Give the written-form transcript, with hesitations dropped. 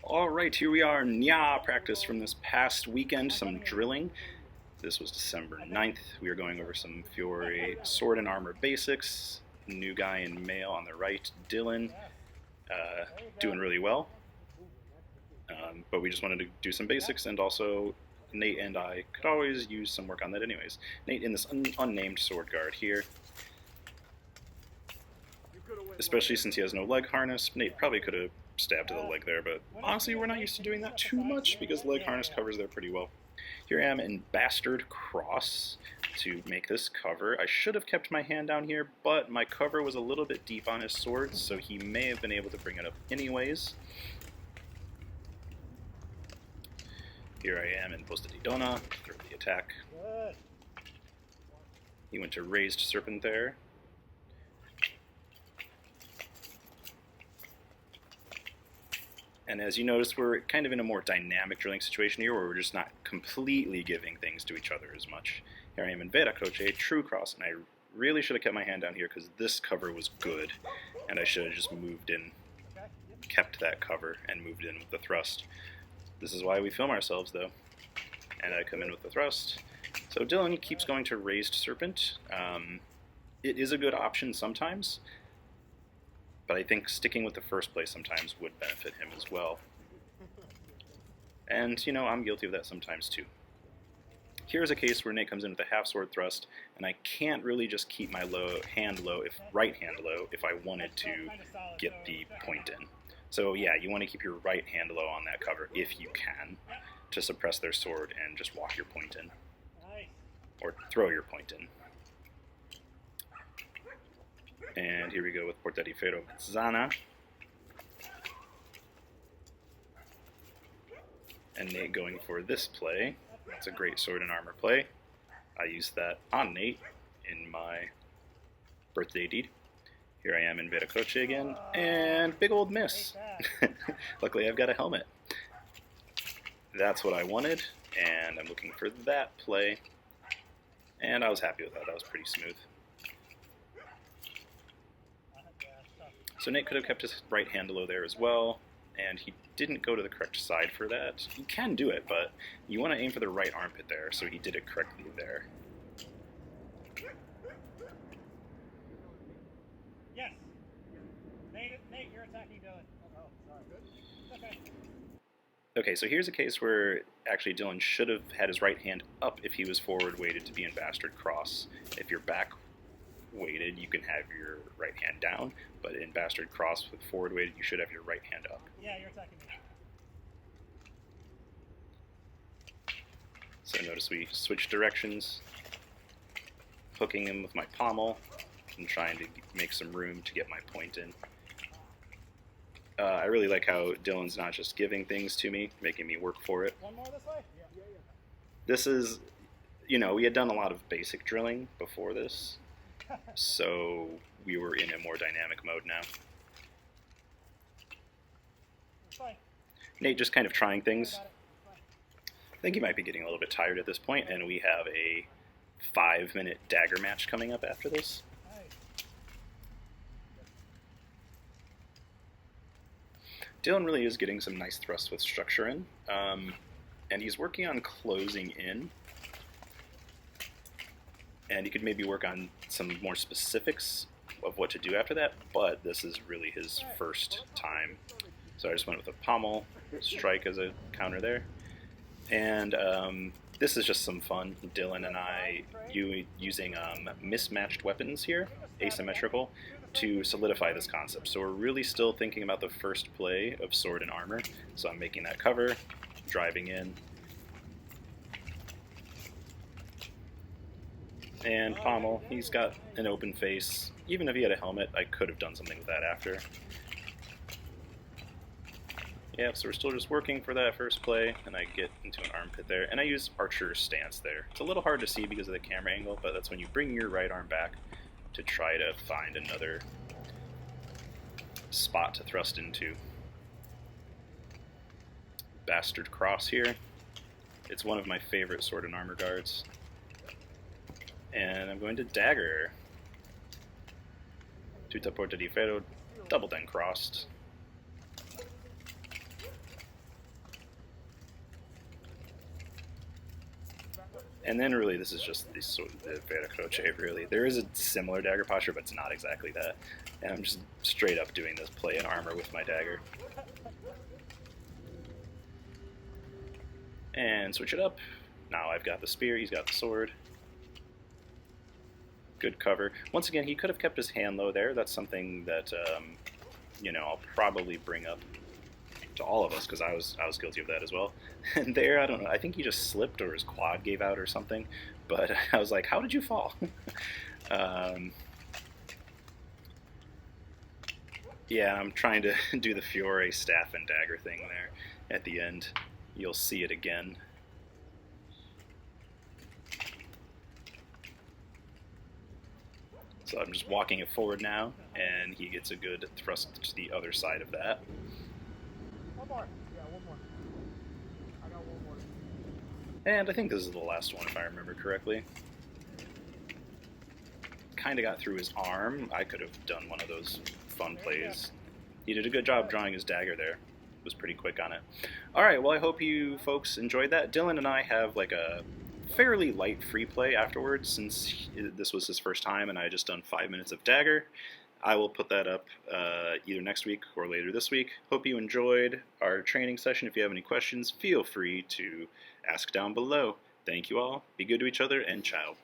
Alright, here we are, NYAAA practice from this past weekend, some drilling. This was December 9th. We are going over some Fiore sword and armor basics. New guy in male on the right, Dylan, doing really well. But we just wanted to do some basics, and also Nate and I could always use some work on that anyways. Nate in this unnamed sword guard here. Especially since he has no leg harness. Nate probably could have stabbed to the leg there, but honestly we're not used to doing that too much because leg harness covers there pretty well. Here I am in Bastard Cross to make this cover. I should have kept my hand down here, but my cover was a little bit deep on his sword, so he may have been able to bring it up anyways. Here I am in Posta di Donna for the attack. He went to Raised Serpent there. And as you notice, we're kind of in a more dynamic drilling situation here where we're just not completely giving things to each other as much. Here I am in Vera Croce, True Cross, and I really should have kept my hand down here because this cover was good, and I should have just moved in, kept that cover, and moved in with the thrust. This is why we film ourselves, though. And I come in with the thrust. So Dylan keeps going to Raised Serpent. It is a good option sometimes, but I think sticking with the first play sometimes would benefit him as well. And, you know, I'm guilty of that sometimes too. Here's a case where Nate comes in with a half sword thrust, and I can't really just keep my right hand low if I wanted to get the point in. So yeah, you want to keep your right hand low on that cover if you can, to suppress their sword and just walk your point in. Or throw your point in. And here we go with Porta di Ferro Mezzana. And Nate going for this play. It's a great sword and armor play. I used that on Nate in my birthday deed. Here I am in Vera Croce again, and big old miss. Luckily I've got a helmet. That's what I wanted, and I'm looking for that play. And I was happy with that, that was pretty smooth. So Nate could have kept his right hand low there as well, and he didn't go to the correct side for that. You can do it, but you want to aim for the right armpit there, so he did it correctly there. Yes. Nate, you're attacking Dylan. Oh, sorry. Okay. Okay, so here's a case where actually Dylan should have had his right hand up if he was forward weighted to be in Bastard Cross. If you're back weighted, you can have your right hand down, but in Bastard Cross with forward weighted, you should have your right hand up. Yeah, you're attacking me. So notice we switched directions, hooking him with my pommel and trying to make some room to get my point in. I really like how Dylan's not just giving things to me, making me work for it. One more this way? Yeah. This is, you know, we had done a lot of basic drilling before this, so we were in a more dynamic mode now. Fine. Nate just kind of trying things. I think he might be getting a little bit tired at this point, and we have a 5-minute dagger match coming up after this. Dylan really is getting some nice thrusts with structure in, and he's working on closing in. And he could maybe work on some more specifics of what to do after that, but this is really his first time. So I just went with a pommel strike as a counter there. And this is just some fun. Dylan and I using mismatched weapons here, asymmetrical, to solidify this concept. So we're really still thinking about the first play of sword and armor. So I'm making that cover, driving in, and pommel. He's got an open face. Even if he had a helmet, I could have done something with that after. Yeah, so we're still just working for that first play, and I get into an armpit there, and I use archer's stance there. It's a little hard to see because of the camera angle, but that's when you bring your right arm back to try to find another spot to thrust into. Bastard Cross here. It's one of my favorite sword and armor guards. And I'm going to dagger. Tutta Porta di Ferro, double then crossed. And then really this is just the Vera Croce, really. There is a similar dagger posture, but it's not exactly that. And I'm just straight up doing this play in armor with my dagger. And switch it up. Now I've got the spear, he's got the sword. Good cover. Once again, he could have kept his hand low there. That's something that, you know, I'll probably bring up to all of us, because I was guilty of that as well. And there, I don't know, I think he just slipped or his quad gave out or something. But I was like, how did you fall? Yeah, I'm trying to do the Fiore staff and dagger thing there at the end. You'll see it again. So I'm just walking it forward now, and he gets a good thrust to the other side of that. One more. Yeah, one more. I got one more. And I think this is the last one, if I remember correctly. Kind of got through his arm. I could have done one of those fun plays. He did a good job drawing his dagger there. Was pretty quick on it. Alright, well I hope you folks enjoyed that. Dylan and I have like a fairly light free play afterwards, since this was his first time and I had just done 5 minutes of dagger. I will put that up either next week or later this week. Hope you enjoyed our training session. If you have any questions, feel free to ask down below. Thank you all. Be good to each other, and ciao.